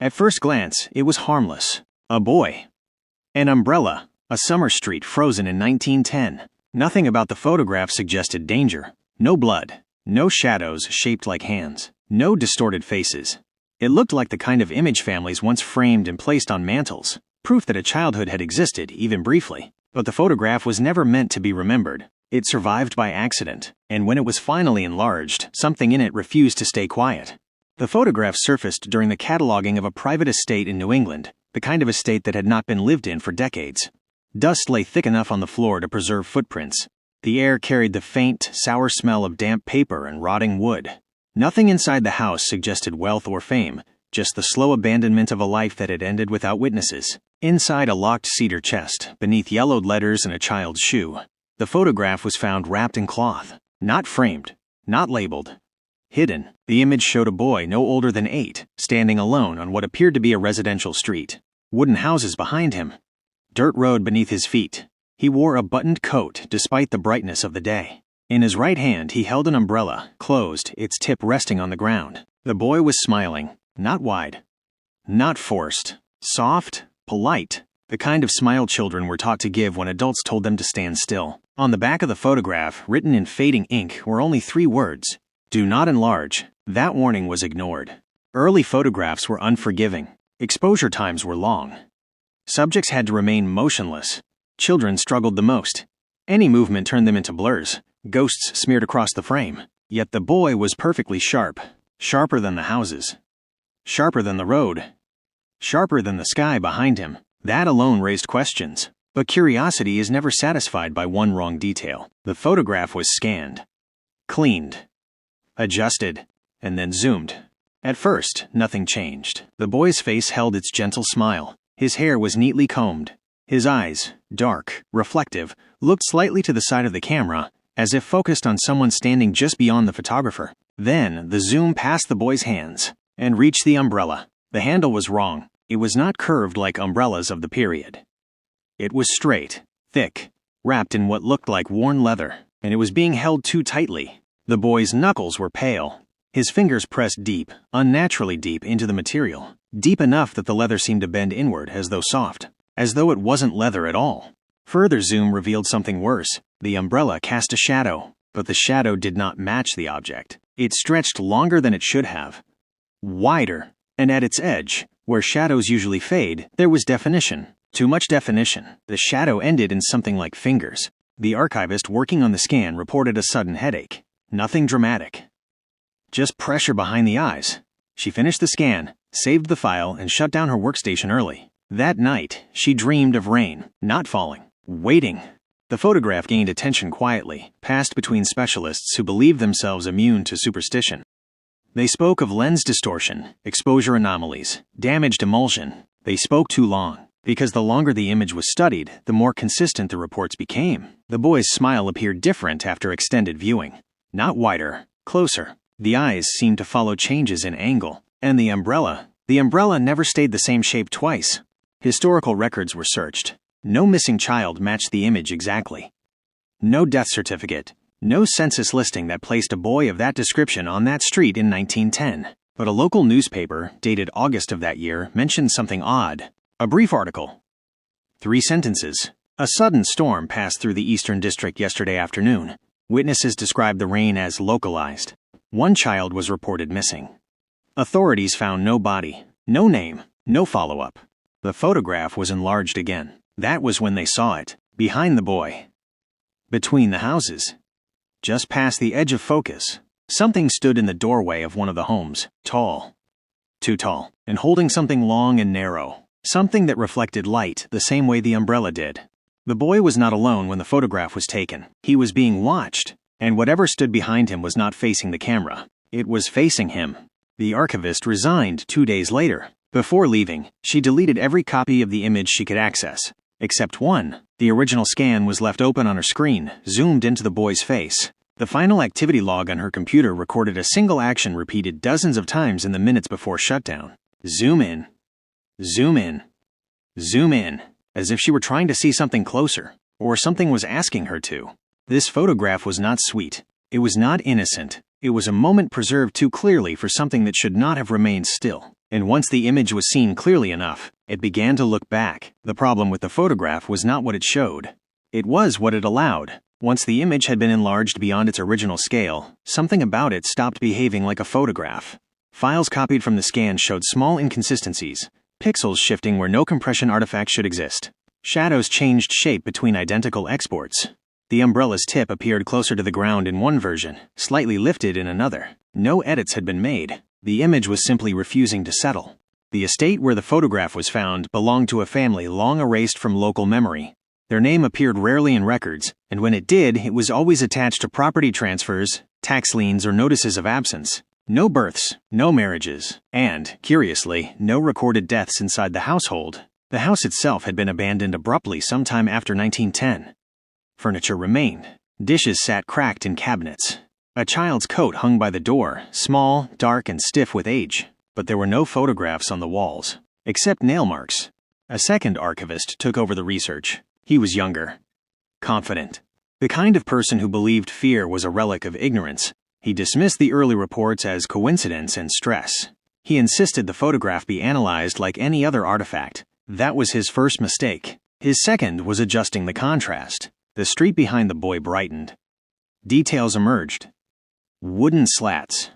At first glance, it was harmless. A boy. An umbrella. A summer street frozen in 1910. Nothing about the photograph suggested danger. No blood. No shadows shaped like hands. No distorted faces. It looked like the kind of image families once framed and placed on mantels, proof that a childhood had existed, even briefly. But the photograph was never meant to be remembered. It survived by accident, and when it was finally enlarged, something in it refused to stay quiet. The photograph surfaced during the cataloging of a private estate in New England, the kind of estate that had not been lived in for decades. Dust lay thick enough on the floor to preserve footprints. The air carried the faint, sour smell of damp paper and rotting wood. Nothing inside the house suggested wealth or fame, just the slow abandonment of a life that had ended without witnesses. Inside a locked cedar chest, beneath yellowed letters and a child's shoe, the photograph was found wrapped in cloth, not framed, not labeled. Hidden, the image showed a boy no older than 8, standing alone on what appeared to be a residential street. Wooden houses behind him. Dirt road beneath his feet. He wore a buttoned coat despite the brightness of the day. In his right hand, he held an umbrella, closed, its tip resting on the ground. The boy was smiling, not wide, not forced, soft, polite, the kind of smile children were taught to give when adults told them to stand still. On the back of the photograph, written in fading ink, were only 3 words. Do not enlarge. That warning was ignored. Early photographs were unforgiving. Exposure times were long. Subjects had to remain motionless. Children struggled the most. Any movement turned them into blurs, ghosts smeared across the frame. Yet the boy was perfectly sharp, sharper than the houses, sharper than the road, sharper than the sky behind him. That alone raised questions. But curiosity is never satisfied by one wrong detail. The photograph was scanned, cleaned, adjusted, and then zoomed. At first, nothing changed. The boy's face held its gentle smile. His hair was neatly combed. His eyes, dark, reflective, looked slightly to the side of the camera, as if focused on someone standing just beyond the photographer. Then, the zoom passed the boy's hands and reached the umbrella. The handle was wrong. It was not curved like umbrellas of the period. It was straight, thick, wrapped in what looked like worn leather, and it was being held too tightly. The boy's knuckles were pale. His fingers pressed deep, unnaturally deep into the material, deep enough that the leather seemed to bend inward as though soft, as though it wasn't leather at all. Further zoom revealed something worse. The umbrella cast a shadow, but the shadow did not match the object. It stretched longer than it should have, wider, and at its edge, where shadows usually fade, there was definition. Too much definition. The shadow ended in something like fingers. The archivist working on the scan reported a sudden headache. Nothing dramatic. Just pressure behind the eyes. She finished the scan, saved the file, and shut down her workstation early. That night, she dreamed of rain, not falling, waiting. The photograph gained attention quietly, passed between specialists who believed themselves immune to superstition. They spoke of lens distortion, exposure anomalies, damaged emulsion. They spoke too long, because the longer the image was studied, the more consistent the reports became. The boy's smile appeared different after extended viewing. Not wider, closer. The eyes seemed to follow changes in angle. And the umbrella never stayed the same shape twice. Historical records were searched. No missing child matched the image exactly. No death certificate. No census listing that placed a boy of that description on that street in 1910. But a local newspaper, dated August of that year, mentioned something odd. A brief article. 3 sentences. A sudden storm passed through the Eastern District yesterday afternoon. Witnesses described the rain as localized. 1 child was reported missing. Authorities found no body, no name, no follow-up. The photograph was enlarged again. That was when they saw it. Behind the boy. Between the houses. Just past the edge of focus, something stood in the doorway of one of the homes, tall. Too tall, and holding something long and narrow. Something that reflected light the same way the umbrella did. The boy was not alone when the photograph was taken. He was being watched, and whatever stood behind him was not facing the camera. It was facing him. The archivist resigned 2 days later. Before leaving, she deleted every copy of the image she could access, except one. The original scan was left open on her screen, zoomed into the boy's face. The final activity log on her computer recorded a single action repeated dozens of times in the minutes before shutdown. Zoom in. Zoom in. Zoom in. As if she were trying to see something closer, or something was asking her to. This photograph was not sweet. It was not innocent. It was a moment preserved too clearly for something that should not have remained still. And once the image was seen clearly enough, it began to look back. The problem with the photograph was not what it showed. It was what it allowed. Once the image had been enlarged beyond its original scale, something about it stopped behaving like a photograph. Files copied from the scan showed small inconsistencies, pixels shifting where no compression artifact should exist. Shadows changed shape between identical exports. The umbrella's tip appeared closer to the ground in one version, slightly lifted in another. No edits had been made. The image was simply refusing to settle. The estate where the photograph was found belonged to a family long erased from local memory. Their name appeared rarely in records, and when it did, it was always attached to property transfers, tax liens, or notices of absence. No births, no marriages, and, curiously, no recorded deaths inside the household. The house itself had been abandoned abruptly sometime after 1910. Furniture remained. Dishes sat cracked in cabinets. A child's coat hung by the door, small, dark, and stiff with age. But there were no photographs on the walls, except nail marks. A second archivist took over the research. He was younger, confident, the kind of person who believed fear was a relic of ignorance. He dismissed the early reports as coincidence and stress. He insisted the photograph be analyzed like any other artifact. That was his first mistake. His second was adjusting the contrast. The street behind the boy brightened. Details emerged. Wooden slats.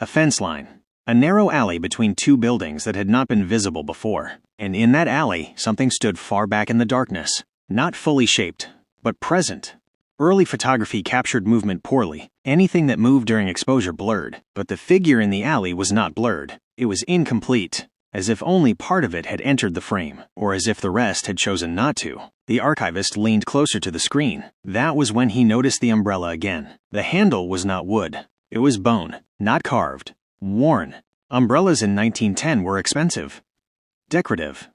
A fence line. A narrow alley between two buildings that had not been visible before. And in that alley, something stood far back in the darkness. Not fully shaped, but present. Early photography captured movement poorly. Anything that moved during exposure blurred. But the figure in the alley was not blurred. It was incomplete, as if only part of it had entered the frame, or as if the rest had chosen not to. The archivist leaned closer to the screen. That was when he noticed the umbrella again. The handle was not wood. It was bone, not carved. Worn. Umbrellas in 1910 were expensive. Decorative.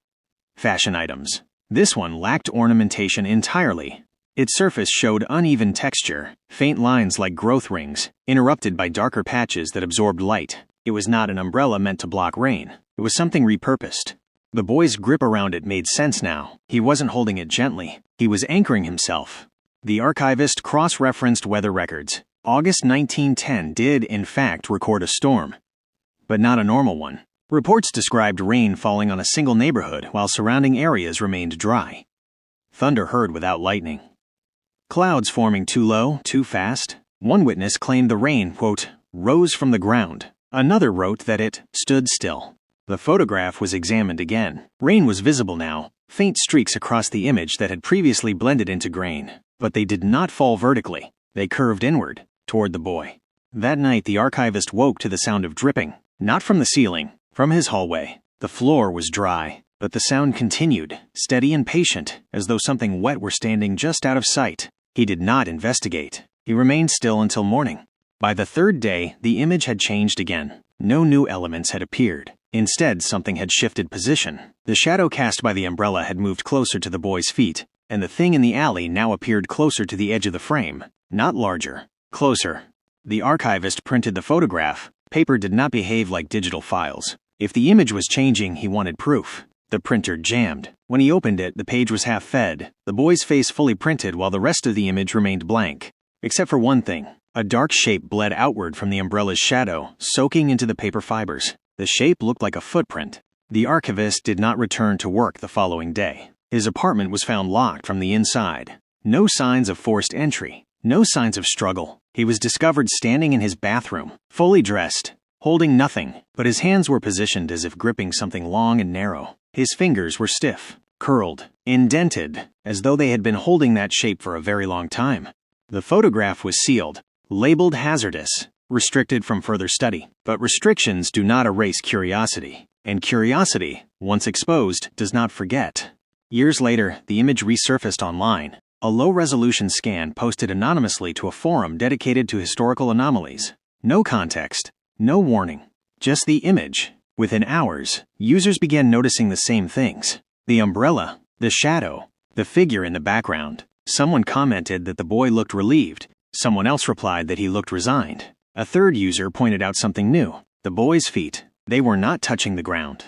Fashion items. This one lacked ornamentation entirely. Its surface showed uneven texture, faint lines like growth rings, interrupted by darker patches that absorbed light. It was not an umbrella meant to block rain. It was something repurposed. The boy's grip around it made sense now. He wasn't holding it gently. He was anchoring himself. The archivist cross-referenced weather records. August 1910 did, in fact, record a storm, but not a normal one. Reports described rain falling on a single neighborhood while surrounding areas remained dry. Thunder heard without lightning. Clouds forming too low, too fast. One witness claimed the rain, quote, rose from the ground. Another wrote that it stood still. The photograph was examined again. Rain was visible now, faint streaks across the image that had previously blended into grain. But they did not fall vertically. They curved inward, toward the boy. That night the archivist woke to the sound of dripping. Not from the ceiling, from his hallway. The floor was dry, but the sound continued, steady and patient, as though something wet were standing just out of sight. He did not investigate. He remained still until morning. By the third day, the image had changed again. No new elements had appeared. Instead, something had shifted position. The shadow cast by the umbrella had moved closer to the boy's feet, and the thing in the alley now appeared closer to the edge of the frame. Not larger, closer. The archivist printed the photograph. Paper did not behave like digital files. If the image was changing, he wanted proof. The printer jammed. When he opened it, the page was half fed, the boy's face fully printed while the rest of the image remained blank. Except for one thing. A dark shape bled outward from the umbrella's shadow, soaking into the paper fibers. The shape looked like a footprint. The archivist did not return to work the following day. His apartment was found locked from the inside. No signs of forced entry. No signs of struggle. He was discovered standing in his bathroom, fully dressed, holding nothing, but his hands were positioned as if gripping something long and narrow. His fingers were stiff, curled, indented, as though they had been holding that shape for a very long time. The photograph was sealed, labeled hazardous, restricted from further study. But restrictions do not erase curiosity, and curiosity, once exposed, does not forget. Years later, the image resurfaced online. A low-resolution scan posted anonymously to a forum dedicated to historical anomalies. No context, no warning, just the image. Within hours, users began noticing the same things. The umbrella, the shadow, the figure in the background. Someone commented that the boy looked relieved. Someone else replied that he looked resigned. A third user pointed out something new. The boy's feet, they were not touching the ground.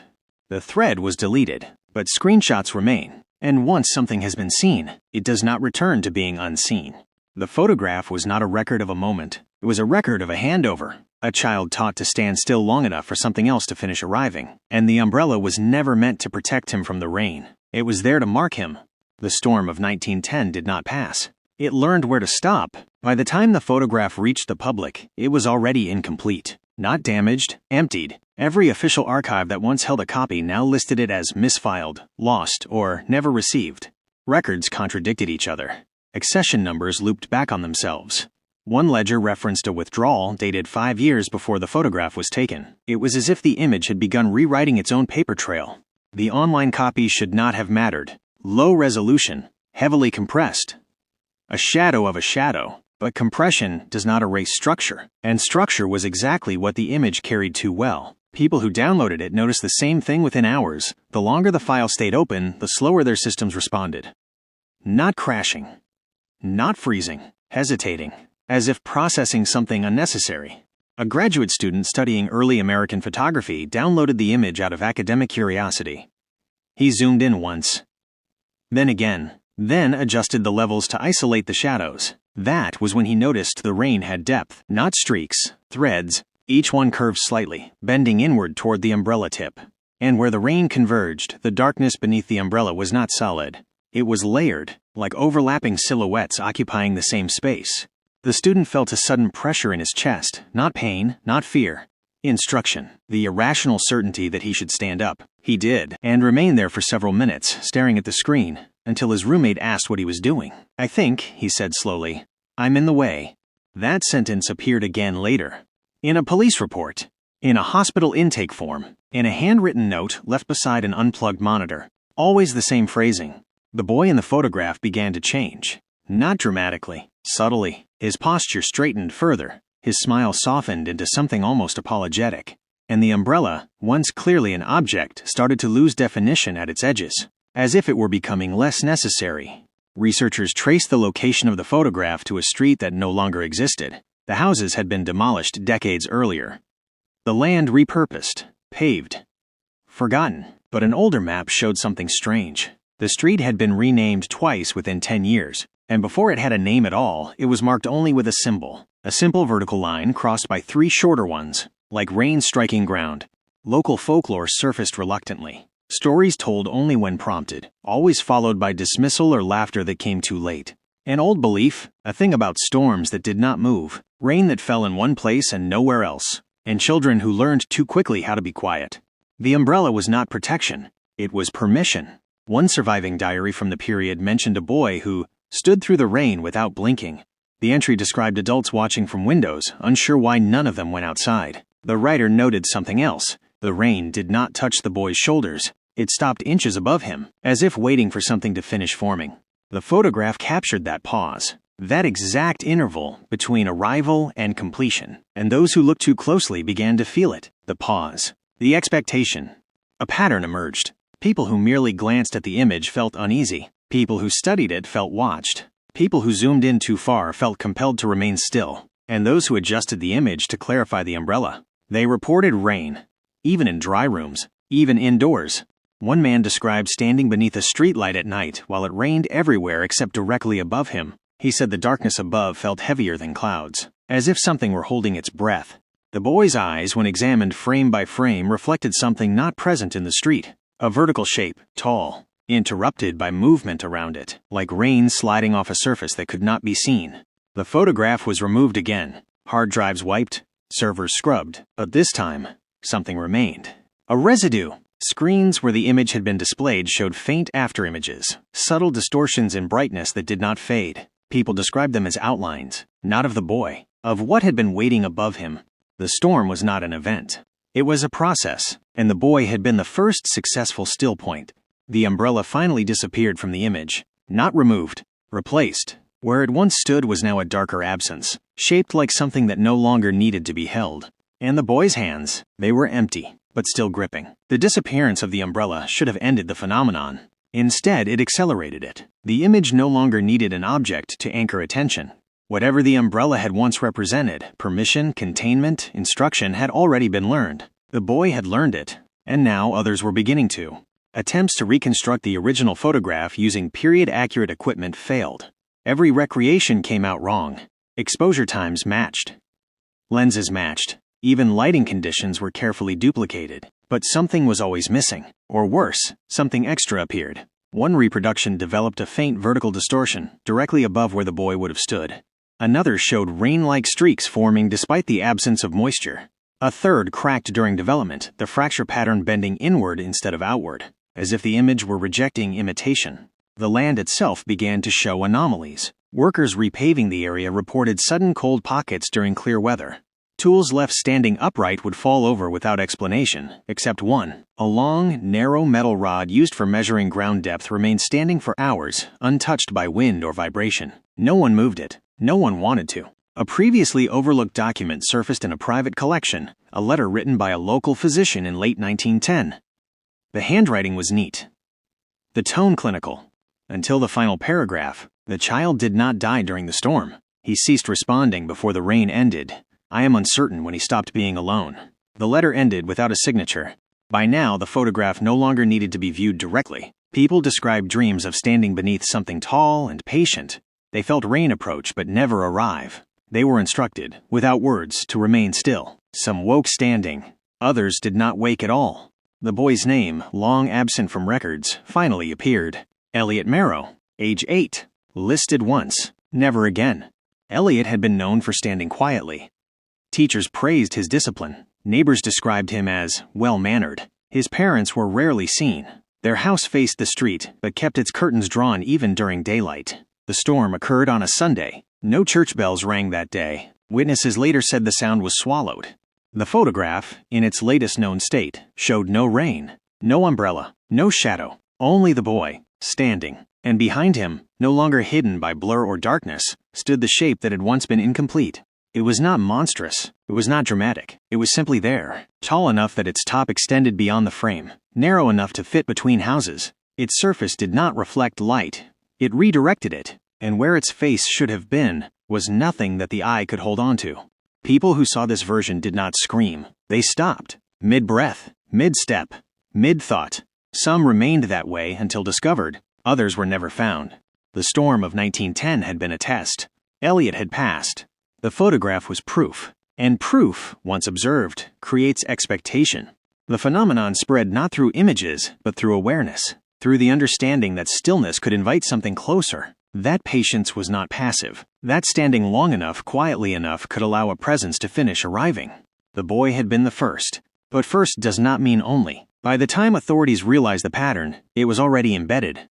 The thread was deleted, but screenshots remain. And once something has been seen, it does not return to being unseen. The photograph was not a record of a moment. It was a record of a handover, A child taught to stand still long enough for something else to finish arriving, and the umbrella was never meant to protect him from the rain. It was there to mark him. The storm of 1910 did not pass. It learned where to stop. By the time the photograph reached the public, it was already incomplete. Not damaged, emptied. Every official archive that once held a copy now listed it as misfiled, lost, or never received. Records contradicted each other. Accession numbers looped back on themselves. One ledger referenced a withdrawal dated 5 years before the photograph was taken. It was as if the image had begun rewriting its own paper trail. The online copy should not have mattered. Low resolution, heavily compressed. A shadow of a shadow, but compression does not erase structure. And structure was exactly what the image carried too well. People who downloaded it noticed the same thing within hours. The longer the file stayed open, the slower their systems responded. Not crashing. Not freezing. Hesitating. As if processing something unnecessary. A graduate student studying early American photography downloaded the image out of academic curiosity. He zoomed in once. Then again. Then adjusted the levels to isolate the shadows. That was when he noticed the rain had depth, not streaks, threads, each one curved slightly, bending inward toward the umbrella tip. And where the rain converged, the darkness beneath the umbrella was not solid. It was layered, like overlapping silhouettes occupying the same space. The student felt a sudden pressure in his chest, not pain, not fear. Instruction, the irrational certainty that he should stand up. He did, and remained there for several minutes, staring at the screen, until his roommate asked what he was doing. "I think," he said slowly, "I'm in the way." That sentence appeared again later. In a police report, in a hospital intake form, in a handwritten note left beside an unplugged monitor. Always the same phrasing. The boy in the photograph began to change. Not dramatically, subtly. His posture straightened further. His smile softened into something almost apologetic. And the umbrella, once clearly an object, started to lose definition at its edges, as if it were becoming less necessary. Researchers traced the location of the photograph to a street that no longer existed. The houses had been demolished decades earlier. The land repurposed, paved, forgotten. But an older map showed something strange. The street had been renamed twice within 10 years. And before it had a name at all, it was marked only with a symbol. A simple vertical line crossed by 3 shorter ones, like rain striking ground. Local folklore surfaced reluctantly. Stories told only when prompted, always followed by dismissal or laughter that came too late. An old belief, a thing about storms that did not move, rain that fell in one place and nowhere else, and children who learned too quickly how to be quiet. The umbrella was not protection, it was permission. One surviving diary from the period mentioned a boy who stood through the rain without blinking. The entry described adults watching from windows, unsure why none of them went outside. The writer noted something else. The rain did not touch the boy's shoulders. It stopped inches above him, as if waiting for something to finish forming. The photograph captured that pause, that exact interval between arrival and completion, and those who looked too closely began to feel it, the pause, the expectation. A pattern emerged. People who merely glanced at the image felt uneasy. People who studied it felt watched. People who zoomed in too far felt compelled to remain still. And those who adjusted the image to clarify the umbrella. They reported rain, even in dry rooms, even indoors. One man described standing beneath a streetlight at night while it rained everywhere except directly above him. He said the darkness above felt heavier than clouds, as if something were holding its breath. The boy's eyes, when examined frame by frame, reflected something not present in the street. A vertical shape, tall, interrupted by movement around it, like rain sliding off a surface that could not be seen. The photograph was removed again, hard drives wiped, servers scrubbed, but this time, something remained. A residue. Screens where the image had been displayed showed faint afterimages, subtle distortions in brightness that did not fade. People described them as outlines, not of the boy, of what had been waiting above him. The storm was not an event. It was a process, and the boy had been the first successful still point. The umbrella finally disappeared from the image, not removed, replaced. Where it once stood was now a darker absence, shaped like something that no longer needed to be held. And the boy's hands, they were empty, but still gripping. The disappearance of the umbrella should have ended the phenomenon. Instead, it accelerated it. The image no longer needed an object to anchor attention. Whatever the umbrella had once represented, permission, containment, instruction, had already been learned. The boy had learned it, and now others were beginning to. Attempts to reconstruct the original photograph using period-accurate equipment failed. Every recreation came out wrong. Exposure times matched. Lenses matched. Even lighting conditions were carefully duplicated. But something was always missing. Or worse, something extra appeared. One reproduction developed a faint vertical distortion directly above where the boy would have stood. Another showed rain-like streaks forming despite the absence of moisture. A third cracked during development, the fracture pattern bending inward instead of outward, as if the image were rejecting imitation. The land itself began to show anomalies. Workers repaving the area reported sudden cold pockets during clear weather. Tools left standing upright would fall over without explanation, except one. A long, narrow metal rod used for measuring ground depth remained standing for hours, untouched by wind or vibration. No one moved it. No one wanted to. A previously overlooked document surfaced in a private collection, a letter written by a local physician in late 1910. The handwriting was neat. The tone clinical. Until the final paragraph, the child did not die during the storm. He ceased responding before the rain ended. I am uncertain when he stopped being alone. The letter ended without a signature. By now, the photograph no longer needed to be viewed directly. People described dreams of standing beneath something tall and patient. They felt rain approach but never arrive. They were instructed, without words, to remain still. Some woke standing. Others did not wake at all. The boy's name, long absent from records, finally appeared. Elliot Merrow, age 8. Listed once, never again. Elliot had been known for standing quietly. Teachers praised his discipline. Neighbors described him as well-mannered. His parents were rarely seen. Their house faced the street, but kept its curtains drawn even during daylight. The storm occurred on a Sunday. No church bells rang that day. Witnesses later said the sound was swallowed. The photograph, in its latest known state, showed no rain, no umbrella, no shadow, only the boy, standing. And behind him, no longer hidden by blur or darkness, stood the shape that had once been incomplete. It was not monstrous. It was not dramatic. It was simply there, tall enough that its top extended beyond the frame, narrow enough to fit between houses. Its surface did not reflect light. It redirected it, and where its face should have been was nothing that the eye could hold on to. People who saw this version did not scream. They stopped, mid-breath, mid-step, mid-thought. Some remained that way until discovered. Others were never found. The storm of 1910 had been a test. Elliot had passed. The photograph was proof. And proof, once observed, creates expectation. The phenomenon spread not through images, but through awareness, through the understanding that stillness could invite something closer. That patience was not passive. That standing long enough, quietly enough, could allow a presence to finish arriving. The boy had been the first. But first does not mean only. By the time authorities realized the pattern, it was already embedded.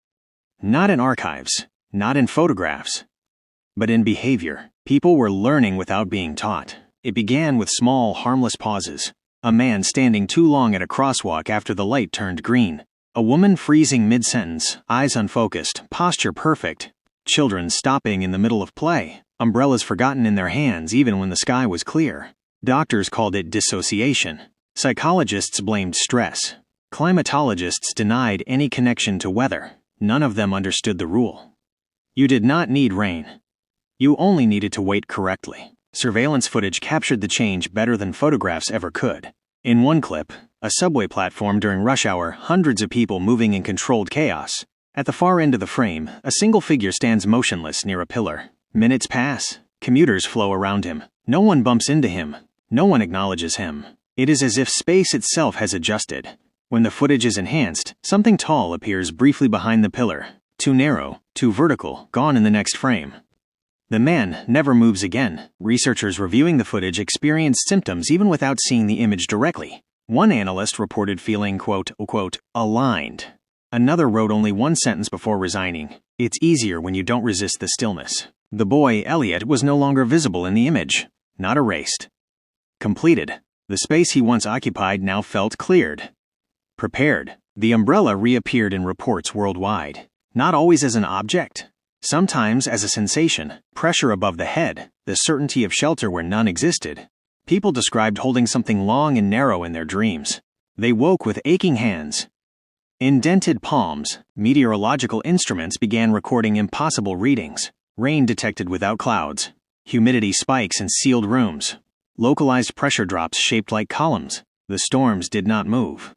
Not in archives, not in photographs, but in behavior. People were learning without being taught. It began with small, harmless pauses. A man standing too long at a crosswalk after the light turned green. A woman freezing mid-sentence, eyes unfocused, posture perfect. Children stopping in the middle of play, umbrellas forgotten in their hands even when the sky was clear. Doctors called it dissociation. Psychologists blamed stress. Climatologists denied any connection to weather. None of them understood the rule. You did not need rain. You only needed to wait correctly. Surveillance footage captured the change better than photographs ever could. In one clip, a subway platform during rush hour, hundreds of people moving in controlled chaos. At the far end of the frame, a single figure stands motionless near a pillar. Minutes pass. Commuters flow around him. No one bumps into him. No one acknowledges him. It is as if space itself has adjusted. When the footage is enhanced, something tall appears briefly behind the pillar. Too narrow, too vertical, gone in the next frame. The man never moves again. Researchers reviewing the footage experienced symptoms even without seeing the image directly. One analyst reported feeling, quote-unquote, aligned. Another wrote only one sentence before resigning. It's easier when you don't resist the stillness. The boy, Elliot, was no longer visible in the image. Not erased. Completed. The space he once occupied now felt cleared. Prepared. The umbrella reappeared in reports worldwide. Not always as an object. Sometimes as a sensation. Pressure above the head. The certainty of shelter where none existed. People described holding something long and narrow in their dreams. They woke with aching hands. Indented palms, meteorological instruments began recording impossible readings. Rain detected without clouds. Humidity spikes in sealed rooms. Localized pressure drops shaped like columns. The storms did not move.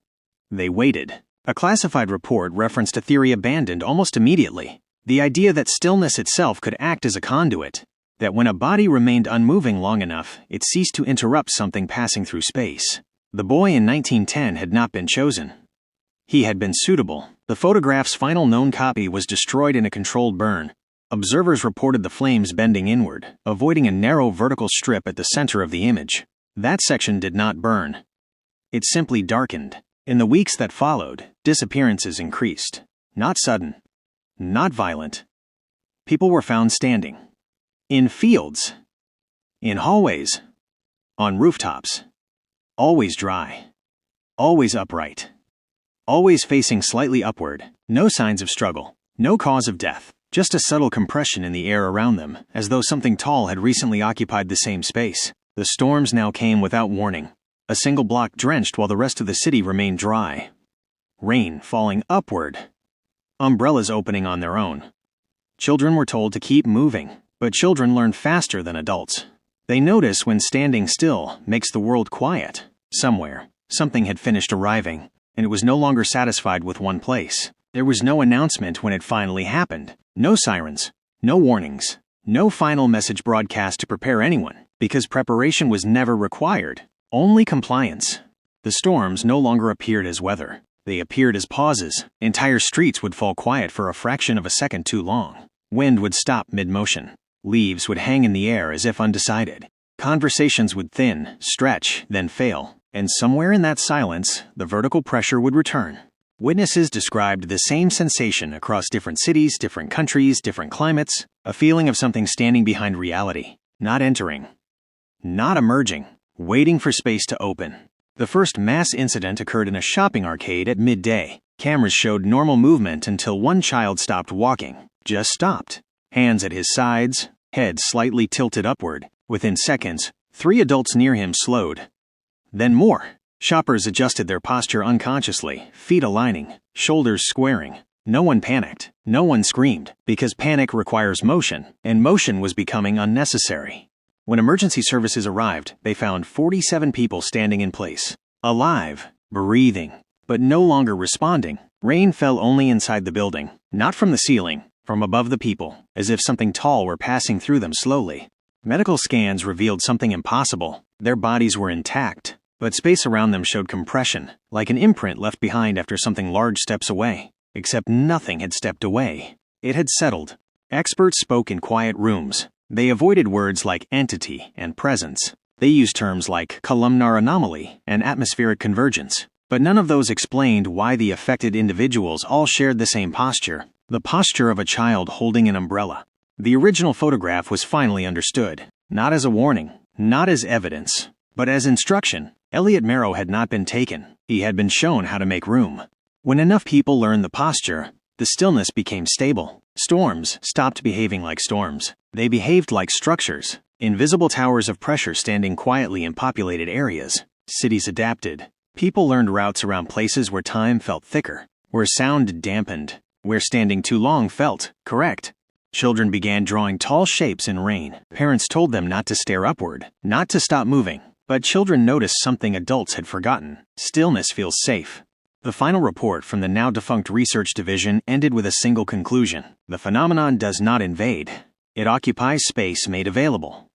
They waited. A classified report referenced a theory abandoned almost immediately. The idea that stillness itself could act as a conduit. that when a body remained unmoving long enough, it ceased to interrupt something passing through space. The boy in 1910 had not been chosen. He had been suitable. The photograph's final known copy was destroyed in a controlled burn. Observers reported the flames bending inward, avoiding a narrow vertical strip at the center of the image. That section did not burn. It simply darkened. In the weeks that followed, disappearances increased. Not sudden. Not violent. People were found standing. In fields. In hallways. On rooftops. Always dry. Always upright. Always facing slightly upward. No signs of struggle. No cause of death. Just a subtle compression in the air around them, as though something tall had recently occupied the same space. The storms now came without warning. A single block drenched while the rest of the city remained dry. Rain falling upward. Umbrellas opening on their own. Children were told to keep moving, but children learn faster than adults. They notice when standing still makes the world quiet. Somewhere, something had finished arriving, and it was no longer satisfied with one place. There was no announcement when it finally happened. No sirens. No warnings. No final message broadcast to prepare anyone, because preparation was never required. Only compliance. The storms no longer appeared as weather. They appeared as pauses. Entire streets would fall quiet for a fraction of a second too long. Wind would stop mid-motion. Leaves would hang in the air as if undecided. Conversations would thin, stretch, then fail. And somewhere in that silence, the vertical pressure would return. Witnesses described the same sensation across different cities, different countries, different climates, a feeling of something standing behind reality, not entering, not emerging, waiting for space to open. The first mass incident occurred in a shopping arcade at midday. Cameras showed normal movement until one child stopped walking, just stopped. Hands at his sides, head slightly tilted upward. Within seconds, 3 adults near him slowed. Then more. Shoppers adjusted their posture unconsciously, feet aligning, shoulders squaring. No one panicked. No one screamed, because panic requires motion, and motion was becoming unnecessary. When emergency services arrived, they found 47 people standing in place. Alive, breathing, but no longer responding. Rain fell only inside the building, not from the ceiling, from above the people, as if something tall were passing through them slowly. Medical scans revealed something impossible. Their bodies were intact, but space around them showed compression, like an imprint left behind after something large steps away. Except nothing had stepped away. It had settled. Experts spoke in quiet rooms. They avoided words like entity and presence. They used terms like columnar anomaly and atmospheric convergence. But none of those explained why the affected individuals all shared the same posture, the posture of a child holding an umbrella. The original photograph was finally understood, not as a warning, not as evidence, but as instruction. Elliot Merrow had not been taken. He had been shown how to make room. When enough people learned the posture, the stillness became stable. Storms stopped behaving like storms. They behaved like structures, invisible towers of pressure standing quietly in populated areas. Cities adapted. People learned routes around places where time felt thicker, where sound dampened, where standing too long felt correct. Children began drawing tall shapes in rain. Parents told them not to stare upward, not to stop moving. But children noticed something adults had forgotten. Stillness feels safe. The final report from the now-defunct research division ended with a single conclusion. The phenomenon does not invade. It occupies space made available.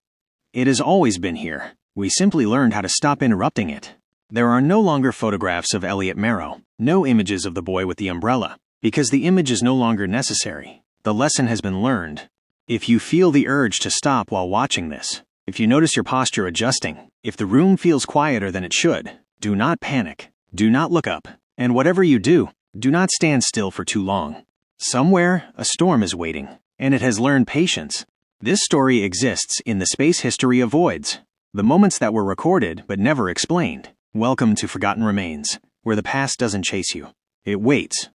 It has always been here. We simply learned how to stop interrupting it. There are no longer photographs of Elliot Merrow, no images of the boy with the umbrella, because the image is no longer necessary. The lesson has been learned. If you feel the urge to stop while watching this, if you notice your posture adjusting, if the room feels quieter than it should, do not panic, do not look up, and whatever you do, do not stand still for too long. Somewhere, a storm is waiting, and it has learned patience. This story exists in the space history of voids, the moments that were recorded but never explained. Welcome to Forgotten Remains, where the past doesn't chase you. It waits.